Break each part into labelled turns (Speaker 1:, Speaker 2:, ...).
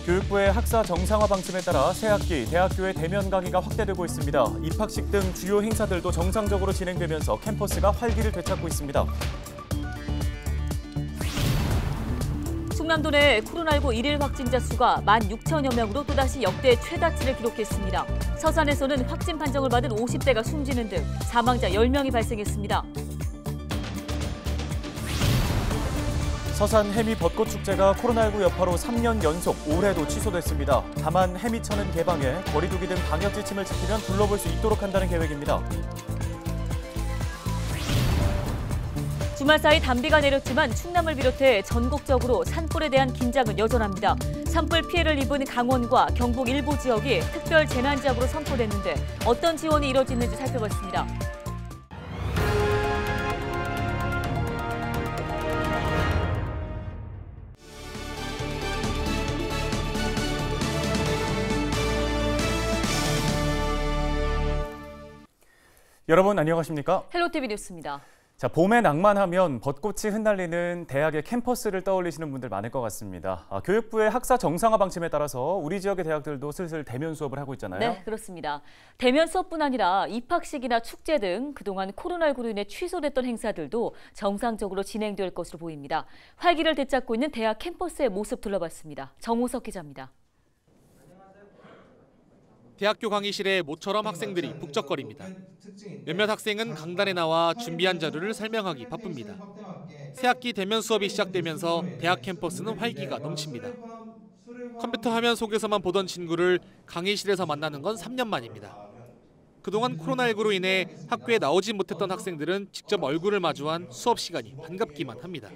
Speaker 1: 교육부의 학사 정상화 방침에 따라 새학기 대학교의 대면 강의가 확대되고 있습니다. 입학식 등 주요 행사들도 정상적으로 진행되면서 캠퍼스가 활기를 되찾고 있습니다.
Speaker 2: 충남도 내 코로나19 일일 확진자 수가 16,000여 명으로 또다시 역대 최다치를 기록했습니다. 서산에서는 확진 판정을 받은 50대가 숨지는 등 사망자 10명이 발생했습니다.
Speaker 1: 서산 해미 벚꽃 축제가 코로나19 여파로 3년 연속 올해도 취소됐습니다. 다만 해미천은 개방해 거리 두기 등 방역 지침을 지키면 둘러볼 수 있도록 한다는 계획입니다.
Speaker 2: 주말 사이 단비가 내렸지만 충남을 비롯해 전국적으로 산불에 대한 긴장은 여전합니다. 산불 피해를 입은 강원과 경북 일부 지역이 특별 재난지역으로 선포됐는데 어떤 지원이 이뤄지는지 살펴봤습니다.
Speaker 1: 여러분 안녕하십니까?
Speaker 2: 헬로티비 뉴스입니다.
Speaker 1: 자, 봄의 낭만하면 벚꽃이 흩날리는 대학의 캠퍼스를 떠올리시는 분들 많을 것 같습니다. 교육부의 학사 정상화 방침에 따라서 우리 지역의 대학들도 슬슬 대면 수업을 하고 있잖아요.
Speaker 2: 네, 그렇습니다. 대면 수업뿐 아니라 입학식이나 축제 등 그동안 코로나19로 인해 취소됐던 행사들도 정상적으로 진행될 것으로 보입니다. 활기를 되찾고 있는 대학 캠퍼스의 모습 둘러봤습니다. 정호석 기자입니다.
Speaker 3: 대학교 강의실에 모처럼 학생들이 북적거립니다. 몇몇 학생은 강단에 나와 준비한 자료를 설명하기 바쁩니다. 새학기 대면 수업이 시작되면서 대학 캠퍼스는 활기가 넘칩니다. 컴퓨터 화면 속에서만 보던 친구를 강의실에서 만나는 건 3년 만입니다. 그동안 코로나19로 인해 학교에 나오지 못했던 학생들은 직접 얼굴을 마주한 수업 시간이 반갑기만 합니다.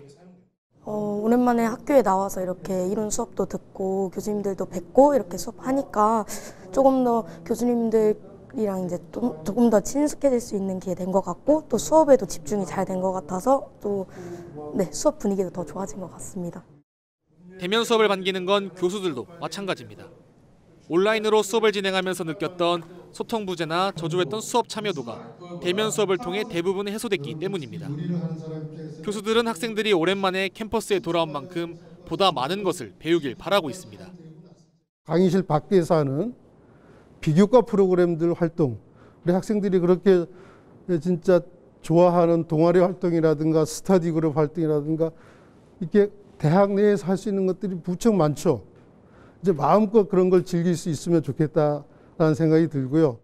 Speaker 4: 오랜만에 학교에 나와서 이렇게 이론 수업도 듣고 교수님들도 뵙고 이렇게 수업하니까 조금 더 교수님들이랑 이제 조금 더 친숙해질 수 있는 기회 된 것 같고 또 수업에도 집중이 잘 된 것 같아서 또 수업 분위기도 더 좋아진 것 같습니다.
Speaker 3: 대면 수업을 반기는 건 교수들도 마찬가지입니다. 온라인으로 수업을 진행하면서 느꼈던 소통 부재나 저조했던 수업 참여도가 대면 수업을 통해 대부분 해소됐기 때문입니다. 교수들은 학생들이 오랜만에 캠퍼스에 돌아온 만큼 보다 많은 것을 배우길 바라고 있습니다.
Speaker 5: 강의실 밖에서 하는 비교과 프로그램들 활동, 우리 학생들이 그렇게 진짜 좋아하는 동아리 활동이라든가 스터디 그룹 활동이라든가 이렇게 대학 내에서 할 수 있는 것들이 무척 많죠. 이제 마음껏 그런 걸 즐길 수 있으면 좋겠다라는 생각이 들고요.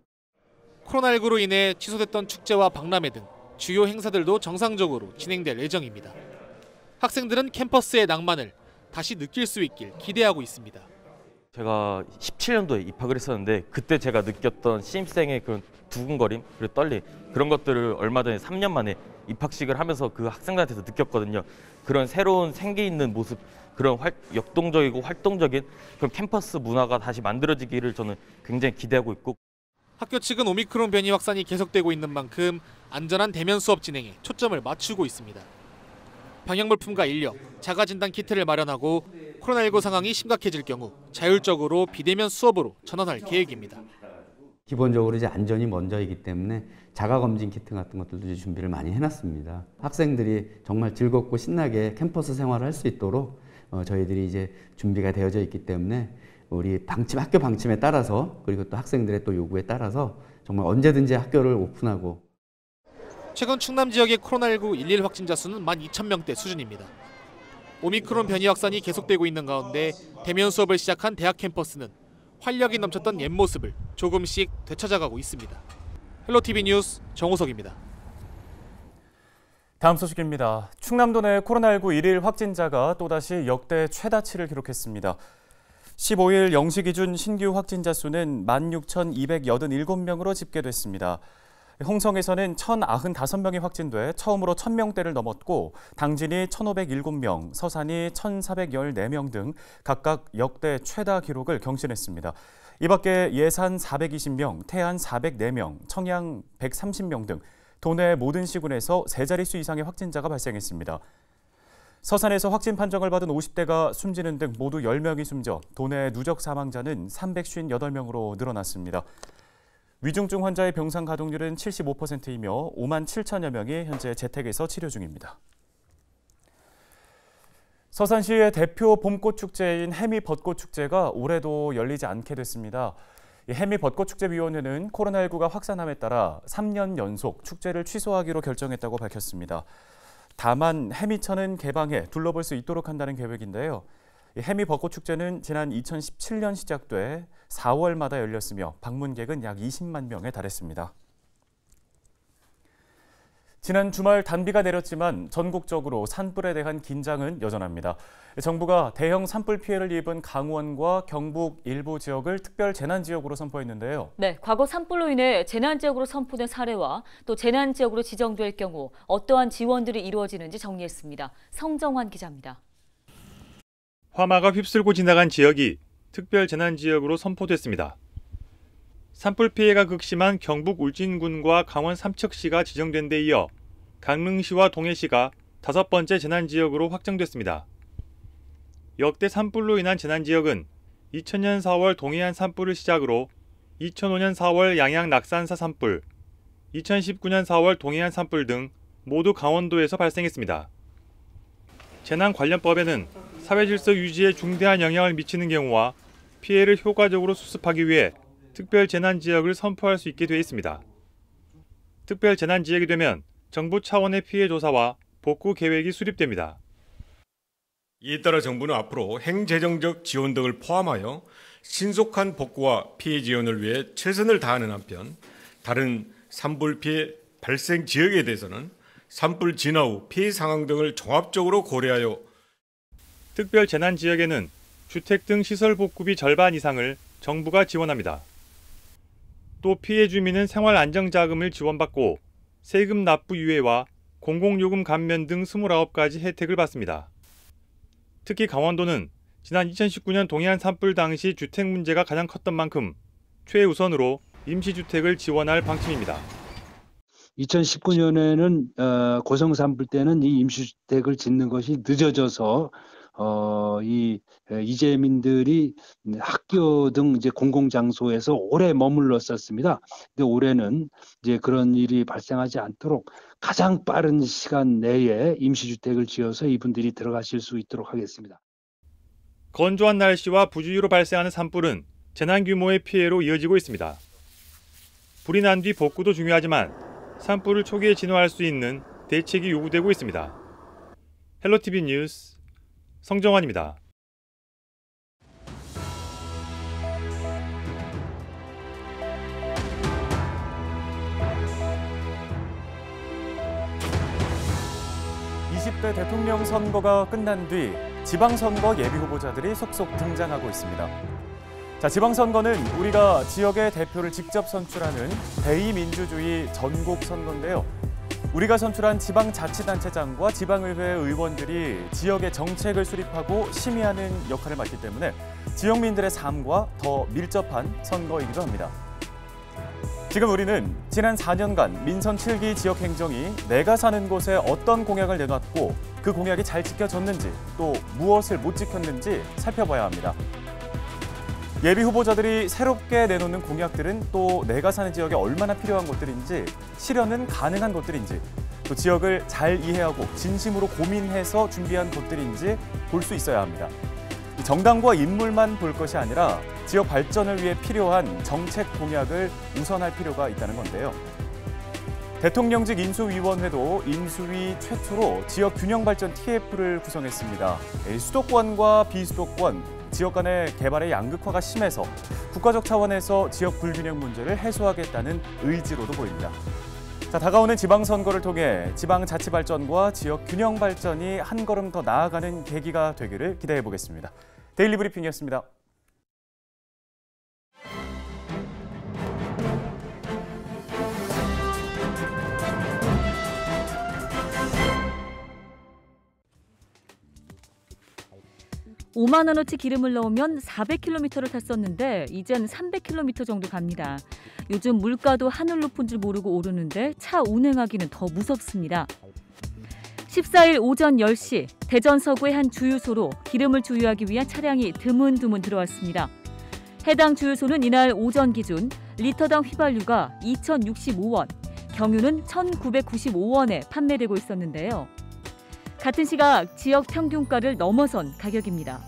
Speaker 3: 코로나19로 인해 취소됐던 축제와 박람회 등 주요 행사들도 정상적으로 진행될 예정입니다. 학생들은 캠퍼스의 낭만을 다시 느낄 수 있길 기대하고 있습니다.
Speaker 6: 제가 17년도에 입학을 했었는데 그때 제가 느꼈던 신입생의 그런 두근거림 그리고 떨림 그런 것들을 얼마 전에 3년 만에 입학식을 하면서 그 학생들한테서 느꼈거든요. 그런 새로운 생기 있는 모습, 그런 역동적이고 활동적인 그런 캠퍼스 문화가 다시 만들어지기를 저는 굉장히 기대하고 있고.
Speaker 3: 학교 측은 오미크론 변이 확산이 계속되고 있는 만큼 안전한 대면 수업 진행에 초점을 맞추고 있습니다. 방역물품과 인력, 자가진단 키트를 마련하고 코로나19 상황이 심각해질 경우 자율적으로 비대면 수업으로 전환할 계획입니다.
Speaker 7: 기본적으로 이제 안전이 먼저이기 때문에 자가검진 키트 같은 것들도 이제 준비를 많이 해놨습니다. 학생들이 정말 즐겁고 신나게 캠퍼스 생활을 할 수 있도록 저희들이 이제 준비가 되어져 있기 때문에 우리 학교 방침에 따라서 그리고 또 학생들의 또 요구에 따라서 정말 언제든지 학교를 오픈하고.
Speaker 3: 최근 충남 지역의 코로나19 일일 확진자 수는 12,000명대 수준입니다. 오미크론 변이 확산이 계속되고 있는 가운데 대면 수업을 시작한 대학 캠퍼스는 활력이 넘쳤던 옛 모습을 조금씩 되찾아가고 있습니다. 헬로티비 뉴스 정호석입니다.
Speaker 1: 다음 소식입니다. 충남도 내 코로나19 일일 확진자가 또다시 역대 최다치를 기록했습니다. 15일 0시 기준 신규 확진자 수는 16,287명으로 집계됐습니다. 홍성에서는 1,095명이 확진돼 처음으로 1,000명대를 넘었고 당진이 1,507명, 서산이 1,414명 등 각각 역대 최다 기록을 경신했습니다. 이 밖에 예산 420명, 태안 404명, 청양 130명 등 도내 모든 시군에서 세 자릿수 이상의 확진자가 발생했습니다. 서산에서 확진 판정을 받은 50대가 숨지는 등 모두 10명이 숨져 도내 누적 사망자는 358명으로 늘어났습니다. 위중증 환자의 병상 가동률은 75%이며 5만 7천여 명이 현재 재택에서 치료 중입니다. 서산시의 대표 봄꽃 축제인 해미 벚꽃 축제가 올해도 열리지 않게 됐습니다. 해미 벚꽃 축제위원회는 코로나19가 확산함에 따라 3년 연속 축제를 취소하기로 결정했다고 밝혔습니다. 다만 해미천은 개방해 둘러볼 수 있도록 한다는 계획인데요. 해미 벚꽃 축제는 지난 2017년 시작돼 4월마다 열렸으며 방문객은 약 20만 명에 달했습니다. 지난 주말 단비가 내렸지만 전국적으로 산불에 대한 긴장은 여전합니다. 정부가 대형 산불 피해를 입은 강원과 경북 일부 지역을 특별 재난지역으로 선포했는데요.
Speaker 2: 네, 과거 산불로 인해 재난지역으로 선포된 사례와 또 재난지역으로 지정될 경우 어떠한 지원들이 이루어지는지 정리했습니다. 성정환 기자입니다.
Speaker 8: 화마가 휩쓸고 지나간 지역이 특별 재난지역으로 선포됐습니다. 산불 피해가 극심한 경북 울진군과 강원 삼척시가 지정된 데 이어 강릉시와 동해시가 5번째 재난지역으로 확정됐습니다. 역대 산불로 인한 재난지역은 2000년 4월 동해안 산불을 시작으로 2005년 4월 양양 낙산사 산불, 2019년 4월 동해안 산불 등 모두 강원도에서 발생했습니다. 재난관련법에는 사회질서 유지에 중대한 영향을 미치는 경우와 피해를 효과적으로 수습하기 위해 특별재난지역을 선포할 수 있게 되어 있습니다. 특별재난지역이 되면 정부 차원의 피해 조사와 복구 계획이 수립됩니다.
Speaker 9: 이에 따라 정부는 앞으로 행재정적 지원 등을 포함하여 신속한 복구와 피해 지원을 위해 최선을 다하는 한편 다른 산불 피해 발생 지역에 대해서는 산불 진화 후 피해 상황 등을 종합적으로 고려하여
Speaker 8: 특별재난지역에는 주택 등 시설 복구비 절반 이상을 정부가 지원합니다. 또 피해 주민은 생활안정자금을 지원받고 세금 납부 유예와 공공요금 감면 등 29가지 혜택을 받습니다. 특히 강원도는 지난 2019년 동해안 산불 당시 주택 문제가 가장 컸던 만큼 최우선으로 임시주택을 지원할 방침입니다.
Speaker 10: 2019년에는 고성 산불 때는 이 임시주택을 짓는 것이 늦어져서 이 이재민들이 학교 등 이제 공공장소에서 오래 머물렀었습니다. 근데 올해는 이제 그런 일이 발생하지 않도록 가장 빠른 시간 내에 임시주택을 지어서 이분들이 들어가실 수 있도록 하겠습니다.
Speaker 8: 건조한 날씨와 부주의로 발생하는 산불은 재난 규모의 피해로 이어지고 있습니다. 불이 난 뒤 복구도 중요하지만 산불을 초기에 진화할 수 있는 대책이 요구되고 있습니다. 헬로티비 뉴스 성정환입니다.
Speaker 1: (20대) 대통령 선거가 끝난 뒤 지방선거 예비후보자들이 속속 등장하고 있습니다. 자, 지방선거는 우리가 지역의 대표를 직접 선출하는 대의민주주의 전국선거인데요. 우리가 선출한 지방자치단체장과 지방의회 의원들이 지역의 정책을 수립하고 심의하는 역할을 맡기 때문에 지역민들의 삶과 더 밀접한 선거이기도 합니다. 지금 우리는 지난 4년간 민선 7기 지역 행정이 내가 사는 곳에 어떤 공약을 내놨고 그 공약이 잘 지켜졌는지 또 무엇을 못 지켰는지 살펴봐야 합니다. 예비 후보자들이 새롭게 내놓는 공약들은 또 내가 사는 지역에 얼마나 필요한 것들인지, 실현은 가능한 것들인지, 또 지역을 잘 이해하고 진심으로 고민해서 준비한 것들인지 볼 수 있어야 합니다. 정당과 인물만 볼 것이 아니라 지역 발전을 위해 필요한 정책 공약을 우선할 필요가 있다는 건데요. 대통령직 인수위원회도 인수위 최초로 지역 균형 발전 TF를 구성했습니다. 수도권과 비수도권, 지역 간의 개발의 양극화가 심해서 국가적 차원에서 지역 불균형 문제를 해소하겠다는 의지로도 보입니다. 자, 다가오는 지방선거를 통해 지방자치 발전과 지역 균형 발전이 한 걸음 더 나아가는 계기가 되기를 기대해 보겠습니다. 데일리 브리핑이었습니다.
Speaker 2: (5만 원어치) 기름을 넣으면 400km를 탔었는데 이젠 300km 정도 갑니다. 요즘 물가도 하늘 높은 줄 모르고 오르는데 차 운행하기는 더 무섭습니다. 14일 오전 10시 대전 서구의 한 주유소로 기름을 주유하기 위한 차량이 드문드문 들어왔습니다. 해당 주유소는 이날 오전 기준 리터당 휘발유가 2,065원, 경유는 1,995원에 판매되고 있었는데요. 같은 시각 지역 평균가를 넘어선 가격입니다.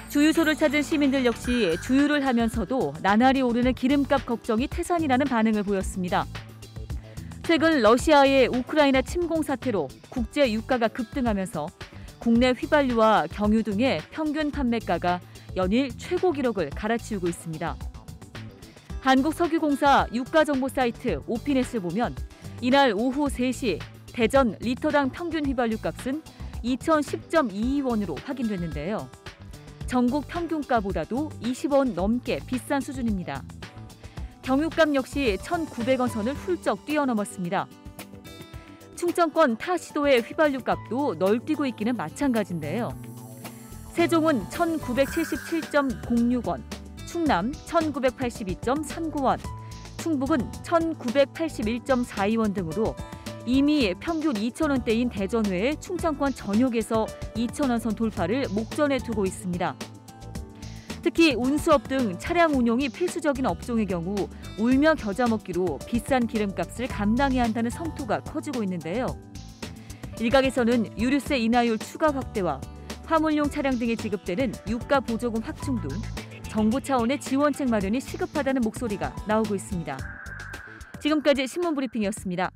Speaker 2: 주유소를 찾은 시민들 역시 주유를 하면서도 나날이 오르는 기름값 걱정이 태산이라는 반응을 보였습니다. 최근 러시아의 우크라이나 침공 사태로 국제 유가가 급등하면서 국내 휘발유와 경유 등의 평균 판매가가 연일 최고 기록을 갈아치우고 있습니다. 한국석유공사 유가정보 사이트 오피넷을 보면 이날 오후 3시 대전 리터당 평균 휘발유 값은 2010.22원으로 확인됐는데요. 전국 평균가보다도 20원 넘게 비싼 수준입니다. 경유값 역시 1,900원 선을 훌쩍 뛰어넘었습니다. 충청권 타 시도의 휘발유 값도 널뛰고 있기는 마찬가지인데요. 세종은 1,977.06원, 충남 1,982.39원, 충북은 1,981.42원 등으로 이미 평균 2,000원대인 대전 외에 충청권 전역에서 2,000원 선 돌파를 목전에 두고 있습니다. 특히 운수업 등 차량 운용이 필수적인 업종의 경우 울며 겨자 먹기로 비싼 기름값을 감당해야 한다는 성토가 커지고 있는데요. 일각에서는 유류세 인하율 추가 확대와 화물용 차량 등에 지급되는 유가 보조금 확충 등 정부 차원의 지원책 마련이 시급하다는 목소리가 나오고 있습니다. 지금까지 신문브리핑이었습니다.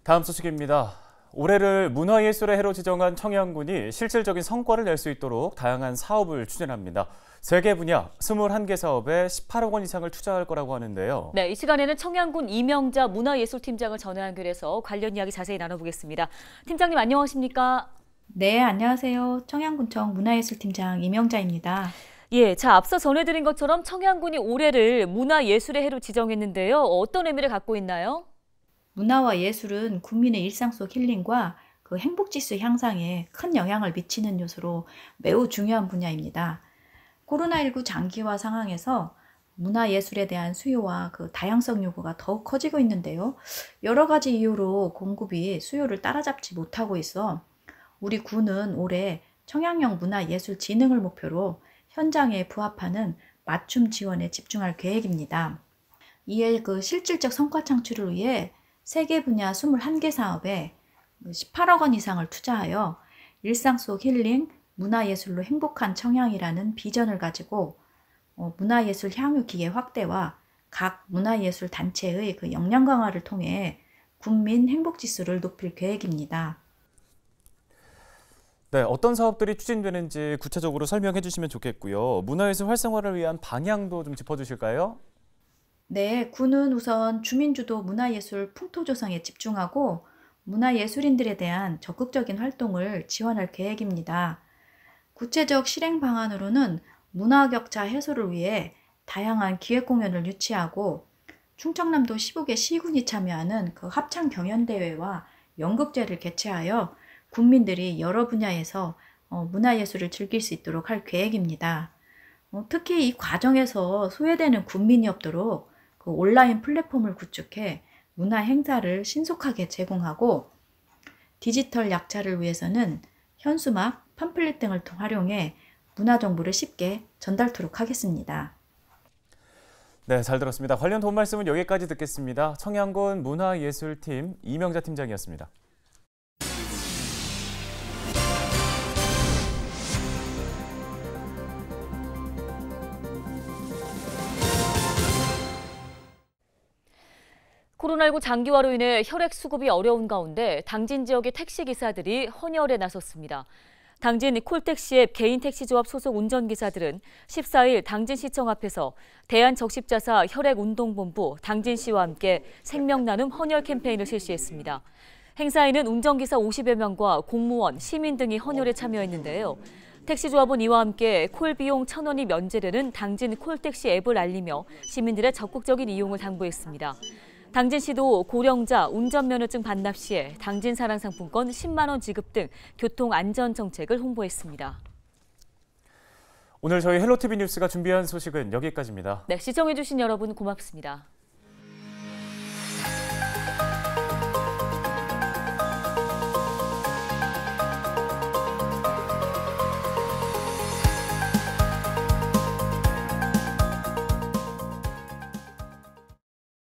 Speaker 1: 다음 소식입니다. 올해를 문화예술의 해로 지정한 청양군이 실질적인 성과를 낼 수 있도록 다양한 사업을 추진합니다. 3개 분야 21개 사업에 18억 원 이상을 투자할 거라고 하는데요.
Speaker 2: 네, 이 시간에는 청양군 이명자 문화예술팀장을 전화 연결해서 관련 이야기 자세히 나눠보겠습니다. 팀장님 안녕하십니까?
Speaker 11: 네, 안녕하세요. 청양군청 문화예술팀장 이명자입니다.
Speaker 2: 예, 자 앞서 전해드린 것처럼 청양군이 올해를 문화예술의 해로 지정했는데요. 어떤 의미를 갖고 있나요?
Speaker 11: 문화와 예술은 국민의 일상 속 힐링과 그 행복지수 향상에 큰 영향을 미치는 요소로 매우 중요한 분야입니다. 코로나19 장기화 상황에서 문화예술에 대한 수요와 그 다양성 요구가 더욱 커지고 있는데요. 여러 가지 이유로 공급이 수요를 따라잡지 못하고 있어 우리 군은 올해 청양형 문화예술 진흥을 목표로 현장에 부합하는 맞춤 지원에 집중할 계획입니다. 이에 그 실질적 성과 창출을 위해 3개 분야 21개 사업에 18억 원 이상을 투자하여 일상 속 힐링, 문화예술로 행복한 청양이라는 비전을 가지고 문화예술 향유 기회 확대와 각 문화예술 단체의 그 역량 강화를 통해 국민 행복지수를 높일 계획입니다.
Speaker 1: 네, 어떤 사업들이 추진되는지 구체적으로 설명해 주시면 좋겠고요. 문화예술 활성화를 위한 방향도 좀 짚어주실까요?
Speaker 11: 네, 군은 우선 주민주도 문화예술 풍토 조성에 집중하고 문화예술인들에 대한 적극적인 활동을 지원할 계획입니다. 구체적 실행 방안으로는 문화격차 해소를 위해 다양한 기획공연을 유치하고 충청남도 15개 시군이 참여하는 그 합창 경연대회와 연극제를 개최하여 국민들이 여러 분야에서 문화예술을 즐길 수 있도록 할 계획입니다. 특히 이 과정에서 소외되는 국민이 없도록 그 온라인 플랫폼을 구축해 문화 행사를 신속하게 제공하고 디지털 약자를 위해서는 현수막, 팜플렛 등을 활용해 문화 정보를 쉽게 전달토록 하겠습니다.
Speaker 1: 네, 잘 들었습니다. 관련 도움 말씀은 여기까지 듣겠습니다. 청양군 문화예술팀 이명자 팀장이었습니다.
Speaker 2: 코로나19 장기화로 인해 혈액 수급이 어려운 가운데 당진 지역의 택시기사들이 헌혈에 나섰습니다. 당진 콜택시 앱 개인 택시조합 소속 운전기사들은 14일 당진시청 앞에서 대한적십자사 혈액운동본부 당진시와 함께 생명나눔 헌혈 캠페인을 실시했습니다. 행사에는 운전기사 50여 명과 공무원, 시민 등이 헌혈에 참여했는데요. 택시조합은 이와 함께 콜 비용 1,000원이 면제되는 당진 콜택시 앱을 알리며 시민들의 적극적인 이용을 당부했습니다. 당진시도 고령자 운전면허증 반납 시에 당진사랑상품권 10만 원 지급 등 교통안전정책을 홍보했습니다.
Speaker 1: 오늘 저희 헬로티비 뉴스가 준비한 소식은 여기까지입니다.
Speaker 2: 네, 시청해주신 여러분 고맙습니다.